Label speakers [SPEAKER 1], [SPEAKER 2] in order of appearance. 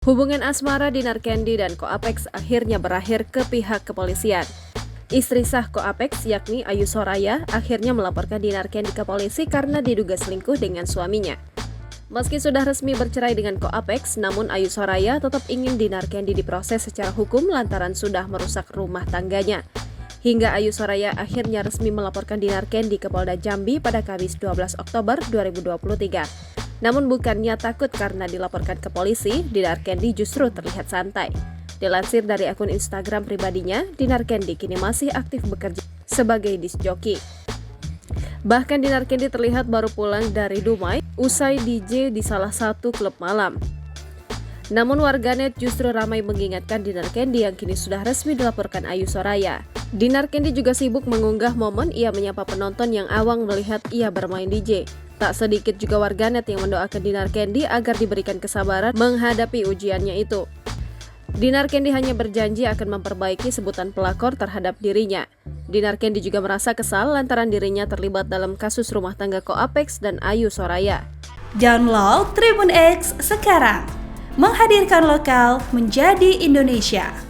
[SPEAKER 1] Hubungan asmara Dinar Candy dan Koapex akhirnya berakhir ke pihak kepolisian. Istri sah Koapex yakni Ayu Soraya akhirnya melaporkan Dinar Candy ke polisi karena diduga selingkuh dengan suaminya. Meski sudah resmi bercerai dengan Koapex, namun Ayu Soraya tetap ingin Dinar Candy diproses secara hukum lantaran sudah merusak rumah tangganya. Hingga Ayu Soraya akhirnya resmi melaporkan Dinar Candy ke Polda Jambi pada Kamis 12 Oktober 2023. Namun bukannya takut karena dilaporkan ke polisi, Dinar Candy justru terlihat santai. Dilansir dari akun Instagram pribadinya, Dinar Candy kini masih aktif bekerja sebagai disc jockey. Bahkan Dinar Candy terlihat baru pulang dari Dumai usai DJ di salah satu klub malam. Namun warganet justru ramai mengingatkan Dinar Candy yang kini sudah resmi dilaporkan Ayu Soraya. Dinar Candy juga sibuk mengunggah momen ia menyapa penonton yang awang melihat ia bermain DJ. Tak sedikit juga warganet yang mendoakan Dinar Candy agar diberikan kesabaran menghadapi ujiannya itu. Dinar Candy hanya berjanji akan memperbaiki sebutan pelakor terhadap dirinya. Dinar Candy juga merasa kesal lantaran dirinya terlibat dalam kasus rumah tangga Koapex dan Ayu Soraya.
[SPEAKER 2] Download Tribun X sekarang, menghadirkan lokal menjadi Indonesia.